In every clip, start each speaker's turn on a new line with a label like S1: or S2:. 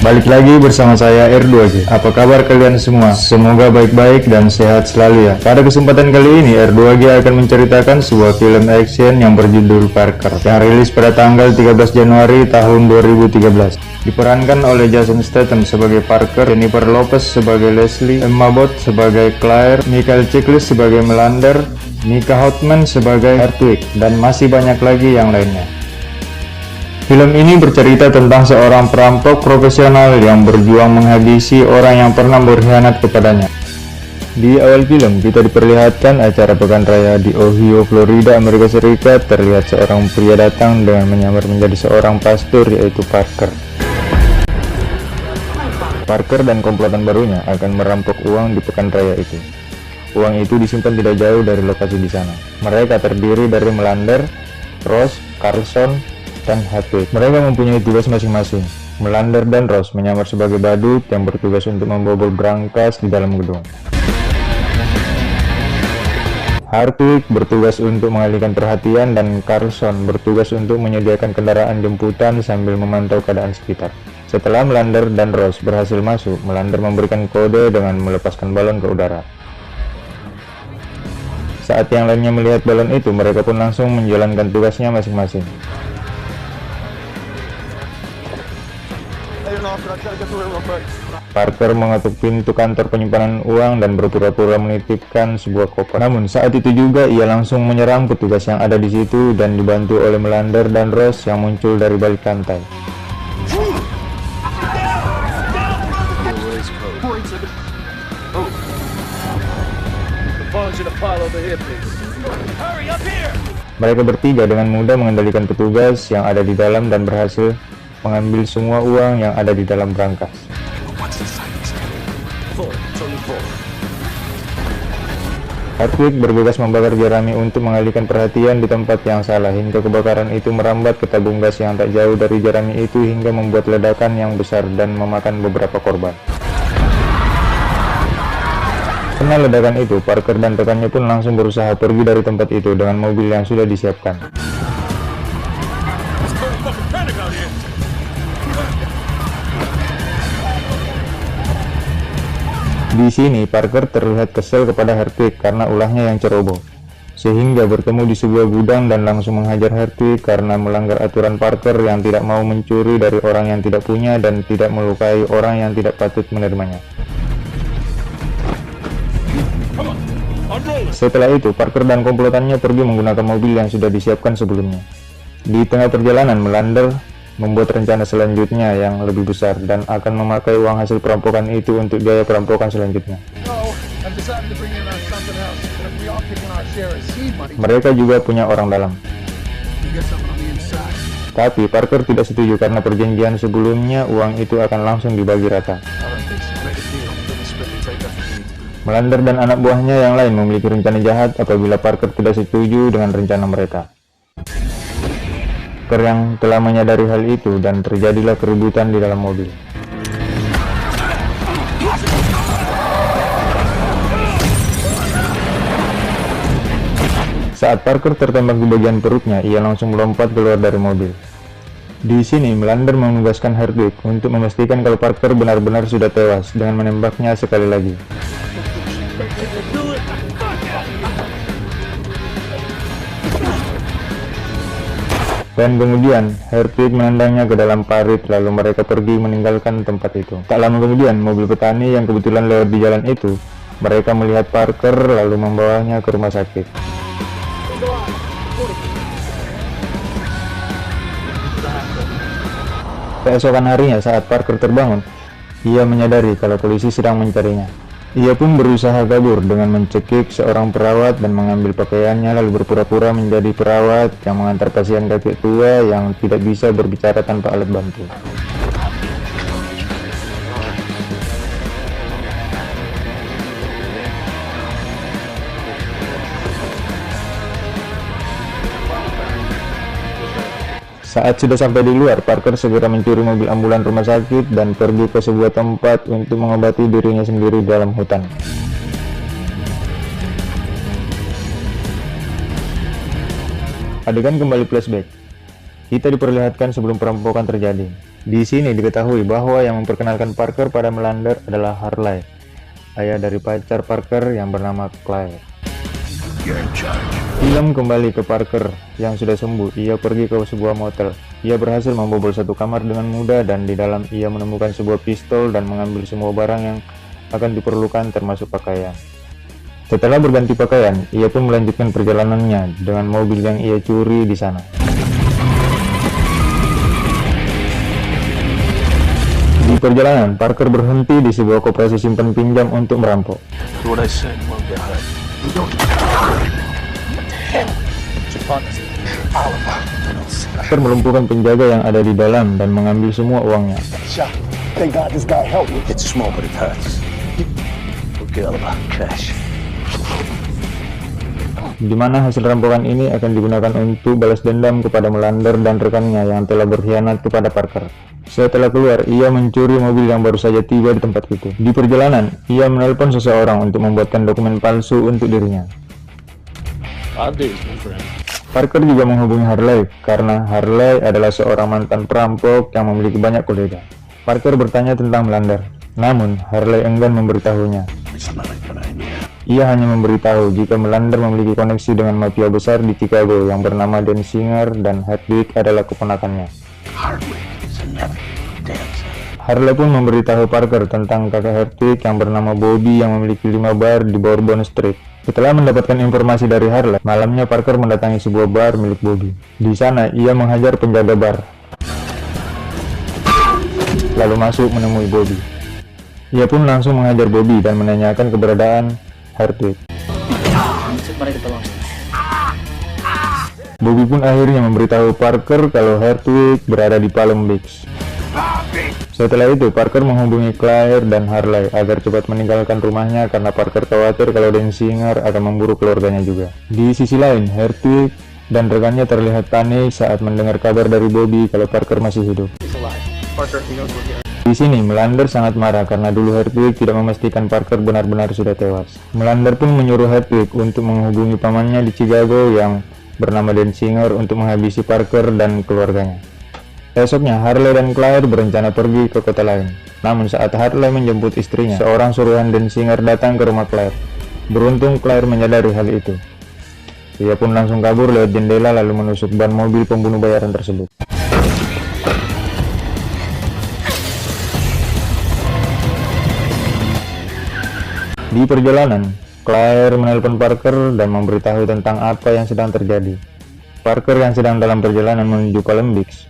S1: Balik lagi bersama saya R2G. Apa kabar kalian semua? Semoga baik-baik dan sehat selalu ya. Pada kesempatan kali ini R2G akan menceritakan sebuah film action yang berjudul Parker yang rilis pada tanggal 13 Januari tahun 2013. Diperankan oleh Jason Statham sebagai Parker, Jennifer Lopez sebagai Leslie, Emma Bot sebagai Claire, Michael Chiklis sebagai Melander, Micah Hotman sebagai Hartwig, dan masih banyak lagi yang lainnya. Film ini bercerita tentang seorang perampok profesional yang berjuang menghabisi orang yang pernah berkhianat kepadanya. Di awal film, kita diperlihatkan acara pekan raya di Ohio, Florida, Amerika Serikat. Terlihat seorang pria datang dengan menyamar menjadi seorang pastor, yaitu Parker. Parker dan komplotan barunya akan merampok uang di pekan raya itu. Uang itu disimpan tidak jauh dari lokasi di sana. Mereka terdiri dari Melander, Ross, Carlson, dan Hartwig. Mereka mempunyai tugas masing-masing. Melander dan Ross menyamar sebagai badut yang bertugas untuk membobol brankas di dalam gedung. Hartwig bertugas untuk mengalihkan perhatian dan Carlson bertugas untuk menyediakan kendaraan jemputan sambil memantau keadaan sekitar. Setelah Melander dan Ross berhasil masuk, Melander memberikan kode dengan melepaskan balon ke udara. Saat yang lainnya melihat balon itu, mereka pun langsung menjalankan tugasnya masing-masing. Parker mengetuk pintu kantor penyimpanan uang dan berpura-pura menitipkan sebuah koper. Namun saat itu juga ia langsung menyerang petugas yang ada di situ dan dibantu oleh Melander dan Ross yang muncul dari balik lantai. Mereka bertiga dengan mudah mengendalikan petugas yang ada di dalam dan berhasil mengambil semua uang yang ada di dalam brankas. Hartwig bergegas membakar jerami untuk mengalihkan perhatian di tempat yang salah hingga kebakaran itu merambat ke tabung gas yang tak jauh dari jerami itu hingga membuat ledakan yang besar dan memakan beberapa korban. Karena ledakan itu, Parker dan rekannya pun langsung berusaha pergi dari tempat itu dengan mobil yang sudah disiapkan. Di sini, Parker terlihat kesal kepada Hartwig karena ulahnya yang ceroboh, sehingga bertemu di sebuah gudang dan langsung menghajar Hartwig karena melanggar aturan Parker yang tidak mau mencuri dari orang yang tidak punya dan tidak melukai orang yang tidak patut menerimanya. Setelah itu, Parker dan komplotannya pergi menggunakan mobil yang sudah disiapkan sebelumnya. Di tengah perjalanan, Melander membuat rencana selanjutnya yang lebih besar dan akan memakai uang hasil perampokan itu untuk biaya perampokan selanjutnya. Mereka juga punya orang dalam. Tapi Parker tidak setuju karena perjanjian sebelumnya uang itu akan langsung dibagi rata. Melander dan anak buahnya yang lain memiliki rencana jahat apabila Parker tidak setuju dengan rencana mereka. Parker yang telah menyadari hal itu dan terjadilah keributan di dalam mobil. Saat Parker tertembak di bagian perutnya, ia langsung melompat keluar dari mobil. Di sini, Melander menugaskan Hartwig untuk memastikan kalau Parker benar-benar sudah tewas dengan menembaknya sekali lagi. Dan kemudian, Hartwig menendangnya ke dalam parit lalu mereka pergi meninggalkan tempat itu. Tak lama kemudian, mobil petani yang kebetulan lewat di jalan itu, mereka melihat Parker lalu membawanya ke rumah sakit. Keesokan harinya saat Parker terbangun, ia menyadari kalau polisi sedang mencarinya. Ia pun berusaha kabur dengan mencekik seorang perawat dan mengambil pakaiannya lalu berpura-pura menjadi perawat yang mengantar pasien kakek tua yang tidak bisa berbicara tanpa alat bantu. Saat sudah sampai di luar, Parker segera mencuri mobil ambulan rumah sakit dan pergi ke sebuah tempat untuk mengobati dirinya sendiri di dalam hutan. Adegan kembali flashback. Kita diperlihatkan sebelum perampokan terjadi. Di sini diketahui bahwa yang memperkenalkan Parker pada Melander adalah Harley, ayah dari pacar Parker yang bernama Claire. Film kembali ke Parker yang sudah sembuh. Ia pergi ke sebuah motel. Ia berhasil membobol satu kamar dengan mudah dan di dalam ia menemukan sebuah pistol dan mengambil semua barang yang akan diperlukan termasuk pakaian. Setelah berganti pakaian, ia pun melanjutkan perjalanannya dengan mobil yang ia curi di sana. Di perjalanan, Parker berhenti di sebuah koperasi simpan pinjam untuk merampok. Parker melumpuhkan penjaga yang ada di dalam dan mengambil semua uangnya. Di mana hasil rampokan ini akan digunakan untuk balas dendam kepada Melander dan rekannya yang telah berkhianat kepada Parker. Setelah keluar, ia mencuri mobil yang baru saja tiba di tempat itu. Di perjalanan, ia menelpon seseorang untuk membuatkan dokumen palsu untuk dirinya. Parker juga menghubungi Harley karena Harley adalah seorang mantan perampok yang memiliki banyak kolega. Parker bertanya tentang Melander, namun Harley enggan memberitahunya. Ia hanya memberitahu jika Melander memiliki koneksi dengan mafia besar di Chicago yang bernama Dan Singer dan Hedwig adalah keponakannya. Harley pun memberitahu Parker tentang kakak Hedwig yang bernama Bobby yang memiliki 5 bar di Bourbon Street. Setelah mendapatkan informasi dari Harley, malamnya Parker mendatangi sebuah bar milik Bobby. Di sana, ia menghajar penjaga bar, lalu masuk menemui Bobby. Ia pun langsung menghajar Bobby dan menanyakan keberadaan Hedwig. Bobby pun akhirnya memberitahu Parker kalau Hedwig berada di Palm Beach. Setelah itu, Parker menghubungi Claire dan Harley agar cepat meninggalkan rumahnya karena Parker khawatir kalau Dan Singer akan memburu keluarganya juga. Di sisi lain, Hedwig dan rekannya terlihat panik saat mendengar kabar dari Bobby kalau Parker masih hidup. Di sini, Melander sangat marah karena dulu Hedwig tidak memastikan Parker benar-benar sudah tewas. Melander pun menyuruh Hedwig untuk menghubungi pamannya di Chicago yang bernama Dan Singer untuk menghabisi Parker dan keluarganya. Esoknya, Harley dan Claire berencana pergi ke kota lain. Namun saat Harley menjemput istrinya, seorang suruhan Dan Singer datang ke rumah Claire. Beruntung Claire menyadari hal itu. Ia pun langsung kabur lewat jendela lalu menusuk ban mobil pembunuh bayaran tersebut. Di perjalanan, Claire menelpon Parker dan memberitahu tentang apa yang sedang terjadi. Parker yang sedang dalam perjalanan menuju Palm Beach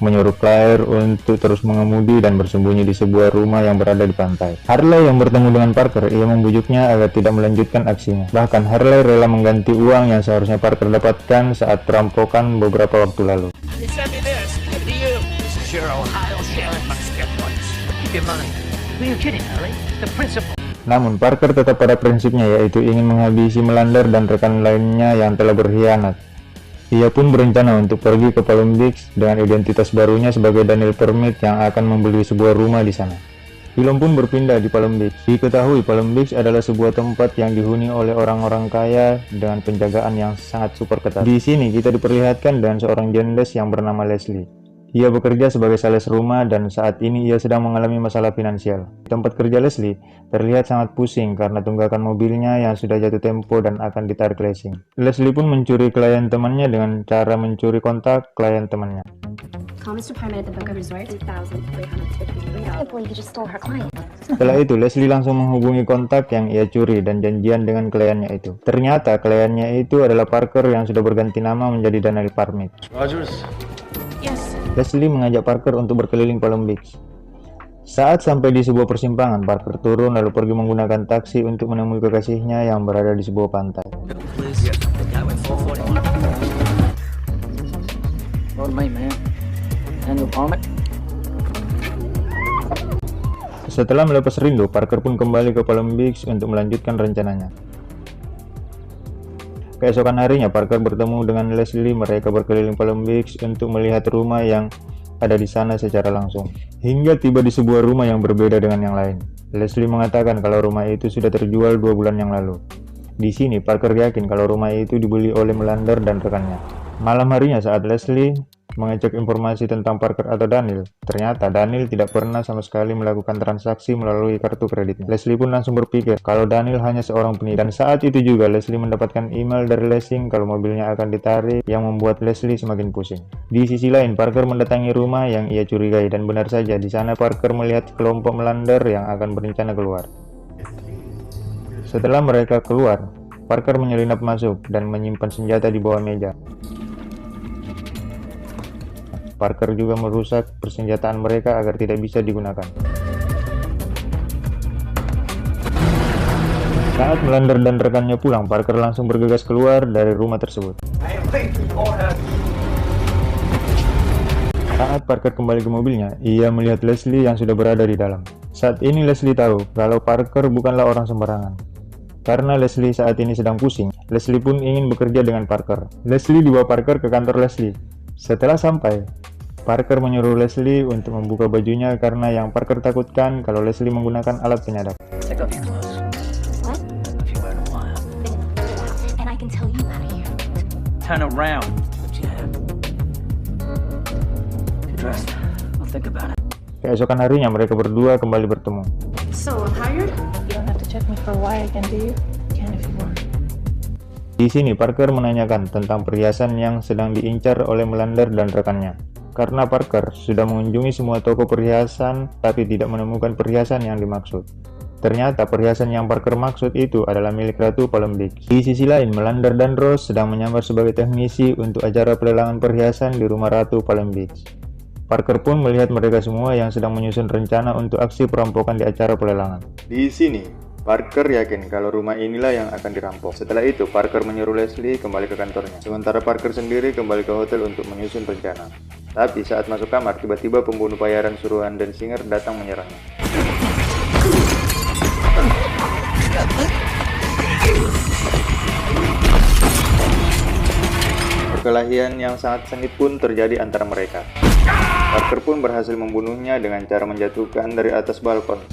S1: menyuruh Claire untuk terus mengemudi dan bersembunyi di sebuah rumah yang berada di pantai. Harley yang bertemu dengan Parker, ia membujuknya agar tidak melanjutkan aksinya. Bahkan Harley rela mengganti uang yang seharusnya Parker dapatkan saat perampokan beberapa waktu lalu. Namun Parker tetap pada prinsipnya, yaitu ingin menghabisi Melander dan rekan lainnya yang telah berkhianat. Ia pun berencana untuk pergi ke Palm Beach dengan identitas barunya sebagai Daniel Permit yang akan membeli sebuah rumah di sana. Film pun berpindah di Palm Beach. Diketahui Palm Beach adalah sebuah tempat yang dihuni oleh orang-orang kaya dengan penjagaan yang sangat super ketat. Di sini kita diperlihatkan dengan seorang journalist yang bernama Leslie. Ia bekerja sebagai sales rumah dan saat ini ia sedang mengalami masalah finansial. Di tempat kerja Leslie terlihat sangat pusing karena tunggakan mobilnya yang sudah jatuh tempo dan akan ditarik leasing. Leslie pun mencuri klien temannya dengan cara mencuri kontak klien temannya. Setelah itu, Leslie langsung menghubungi kontak yang ia curi dan janjian dengan kliennya itu. Ternyata kliennya itu adalah Parker yang sudah berganti nama menjadi Daniel Permit. Leslie mengajak Parker untuk berkeliling Palm Beach. Saat sampai di sebuah persimpangan, Parker turun lalu pergi menggunakan taksi untuk menemui kekasihnya yang berada di sebuah pantai. Setelah melepas rindu, Parker pun kembali ke Palm Beach untuk melanjutkan rencananya. Keesokan harinya, Parker bertemu dengan Leslie. Mereka berkeliling Palm Beach untuk melihat rumah yang ada di sana secara langsung. Hingga tiba di sebuah rumah yang berbeda dengan yang lain. Leslie mengatakan kalau rumah itu sudah terjual 2 bulan yang lalu. Di sini, Parker yakin kalau rumah itu dibeli oleh Melander dan rekannya. Malam harinya saat Leslie mengecek informasi tentang Parker atau Daniel. Ternyata Daniel tidak pernah sama sekali melakukan transaksi melalui kartu kreditnya. Leslie pun langsung berpikir kalau Daniel hanya seorang penipu. Dan saat itu juga Leslie mendapatkan email dari Lessing kalau mobilnya akan ditarik, yang membuat Leslie semakin pusing. Di sisi lain, Parker mendatangi rumah yang ia curigai, dan benar saja di sana Parker melihat kelompok melander yang akan berencana keluar. Setelah mereka keluar, Parker menyelinap masuk dan menyimpan senjata di bawah meja. Parker juga merusak persenjataan mereka agar tidak bisa digunakan. Saat Melander dan rekannya pulang, Parker langsung bergegas keluar dari rumah tersebut. Saat Parker kembali ke mobilnya, ia melihat Leslie yang sudah berada di dalam. Saat ini Leslie tahu kalau Parker bukanlah orang sembarangan. Karena Leslie saat ini sedang pusing, Leslie pun ingin bekerja dengan Parker. Leslie dibawa Parker ke kantor Leslie. Setelah sampai, Parker menyuruh Leslie untuk membuka bajunya karena yang Parker takutkan kalau Leslie menggunakan alat penyadap.
S2: Turn around.
S1: Keesokan harinya mereka berdua kembali bertemu.
S3: So, I'm hired? You don't have to check me for a while again, do you? You can if you want.
S1: Di sini Parker menanyakan tentang perhiasan yang sedang diincar oleh Melander dan rekannya. Karena Parker sudah mengunjungi semua toko perhiasan tapi tidak menemukan perhiasan yang dimaksud. Ternyata perhiasan yang Parker maksud itu adalah milik Ratu Palm Beach. Di sisi lain, Melander dan Rose sedang menyamar sebagai teknisi untuk acara pelelangan perhiasan di rumah Ratu Palm Beach. Parker pun melihat mereka semua yang sedang menyusun rencana untuk aksi perampokan di acara pelelangan. Di sini, Parker yakin kalau rumah inilah yang akan dirampok. Setelah itu, Parker menyuruh Leslie kembali ke kantornya. Sementara Parker sendiri kembali ke hotel untuk menyusun rencana. Tapi saat masuk kamar, tiba-tiba pembunuh bayaran suruhan Dan Singer datang menyerangnya. Perkelahian yang sangat sengit pun terjadi antara mereka. Parker pun berhasil membunuhnya dengan cara menjatuhkan dari atas balkon.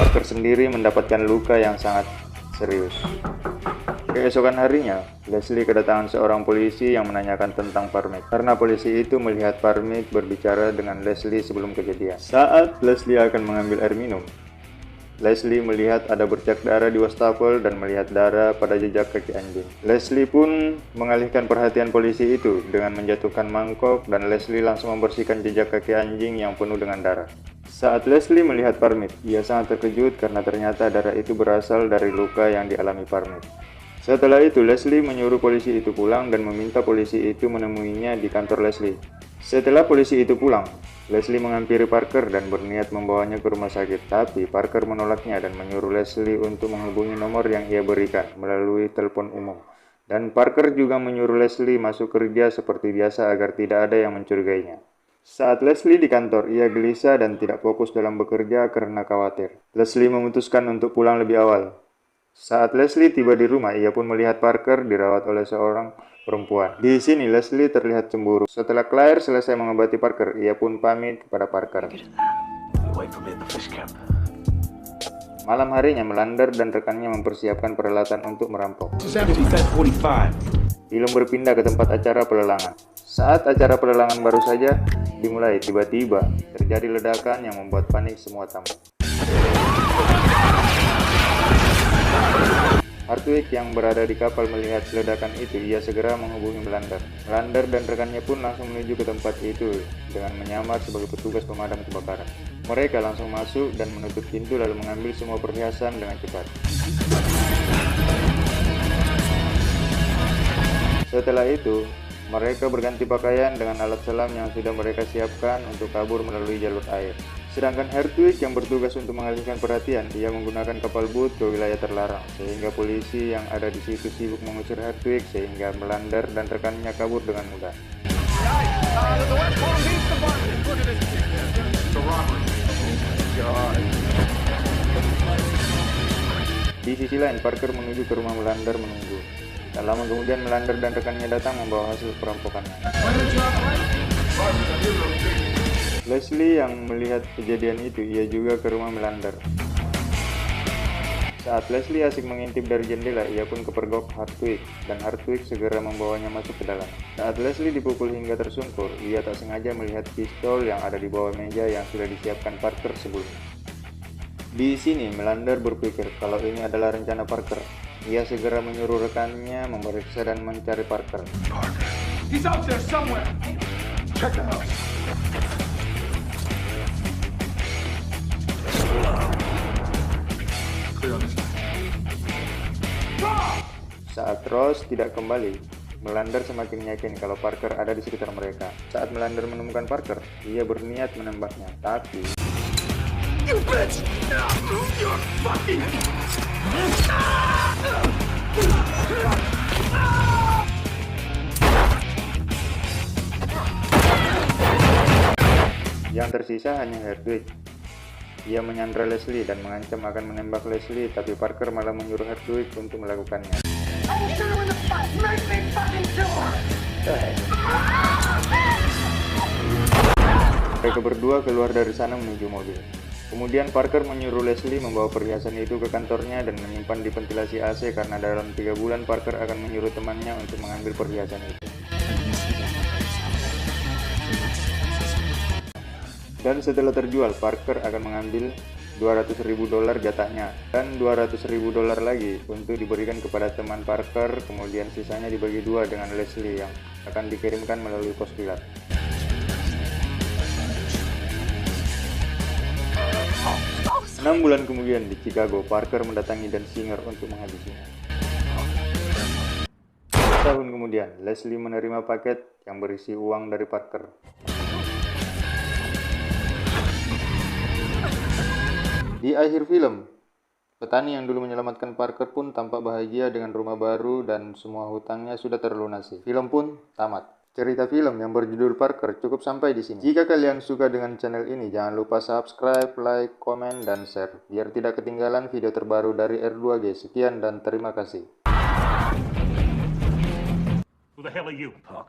S1: Parker sendiri mendapatkan luka yang sangat serius. Keesokan harinya, Leslie kedatangan seorang polisi yang menanyakan tentang Parmick. Karena polisi itu melihat Parmick berbicara dengan Leslie sebelum kejadian. Saat Leslie akan mengambil air minum, Leslie melihat ada bercak darah di wastafel dan melihat darah pada jejak kaki anjing. Leslie pun mengalihkan perhatian polisi itu dengan menjatuhkan mangkok dan Leslie langsung membersihkan jejak kaki anjing yang penuh dengan darah. Saat Leslie melihat Parmick, ia sangat terkejut karena ternyata darah itu berasal dari luka yang dialami Parmick. Setelah itu, Leslie menyuruh polisi itu pulang dan meminta polisi itu menemuinya di kantor Leslie. Setelah polisi itu pulang, Leslie menghampiri Parker dan berniat membawanya ke rumah sakit, tapi Parker menolaknya dan menyuruh Leslie untuk menghubungi nomor yang ia berikan melalui telepon umum. Dan Parker juga menyuruh Leslie masuk kerja seperti biasa agar tidak ada yang mencurigainya. Saat Leslie di kantor, ia gelisah dan tidak fokus dalam bekerja karena khawatir. Leslie memutuskan untuk pulang lebih awal. Saat Leslie tiba di rumah, ia pun melihat Parker dirawat oleh seorang perempuan. Di sini Leslie terlihat cemburu. Setelah Claire selesai mengobati Parker, ia pun pamit kepada Parker. Malam harinya, Melander dan rekannya mempersiapkan peralatan untuk merampok. Film berpindah ke tempat acara pelelangan. Saat acara pelelangan baru saja dimulai, tiba-tiba terjadi ledakan yang membuat panik semua tamu. Hartwig yang berada di kapal melihat ledakan itu, ia segera menghubungi Melander. Melander dan rekannya pun langsung menuju ke tempat itu dengan menyamar sebagai petugas pemadam kebakaran. Mereka langsung masuk dan menutup pintu lalu mengambil semua perhiasan dengan cepat. Setelah itu, mereka berganti pakaian dengan alat selam yang sudah mereka siapkan untuk kabur melalui jalur air. Sedangkan Hartwig yang bertugas untuk mengalihkan perhatian, ia menggunakan kapal boot ke wilayah terlarang, sehingga polisi yang ada di situ sibuk mengusir Hartwig sehingga Melander dan rekannya kabur dengan mudah. Di sisi lain, Parker menuju ke rumah Melander menunggu. Tak lama kemudian Melander dan rekannya datang membawa hasil perampokannya. Leslie yang melihat kejadian itu, ia juga ke rumah Melander. Saat Leslie asik mengintip dari jendela, ia pun kepergok Hartwig, dan Hartwig segera membawanya masuk ke dalam. Saat Leslie dipukul hingga tersungkur, ia tak sengaja melihat pistol yang ada di bawah meja yang sudah disiapkan Parker sebelumnya. Di sini, Melander berpikir kalau ini adalah rencana Parker. Ia segera menyuruh rekannya memeriksa dan mencari Parker.
S2: He's out there somewhere. Check the house. Clear on this side.
S1: Saat Ross tidak kembali, Melander semakin yakin kalau Parker ada di sekitar mereka. Saat Melander menemukan Parker, ia berniat menembaknya, tapi...
S2: You bitch! You're fucking...
S1: Yang tersisa hanya Hartwig. Ia menyandra Leslie dan mengancam akan menembak Leslie, tapi Parker malah menyuruh Hartwig untuk melakukannya. Mereka berdua keluar dari sana menuju mobil. Kemudian Parker menyuruh Leslie membawa perhiasan itu ke kantornya dan menyimpan di ventilasi AC karena dalam 3 bulan Parker akan menyuruh temannya untuk mengambil perhiasan itu. Dan setelah terjual, Parker akan mengambil $200.000 jatahnya dan $200.000 lagi untuk diberikan kepada teman Parker, kemudian sisanya dibagi dua dengan Leslie yang akan dikirimkan melalui pos pilar. Enam bulan kemudian di Chicago, Parker mendatangi Dan Singer untuk menghabisinya. Tahun kemudian, Leslie menerima paket yang berisi uang dari Parker. Di akhir film, petani yang dulu menyelamatkan Parker pun tampak bahagia dengan rumah baru dan semua hutangnya sudah terlunasi. Film pun tamat. Cerita film yang berjudul Parker cukup sampai di sini. Jika kalian suka dengan channel ini, jangan lupa subscribe, like, komen, dan share biar tidak ketinggalan video terbaru dari R2G. Sekian dan terima kasih.
S2: Who the hell are you, Parker?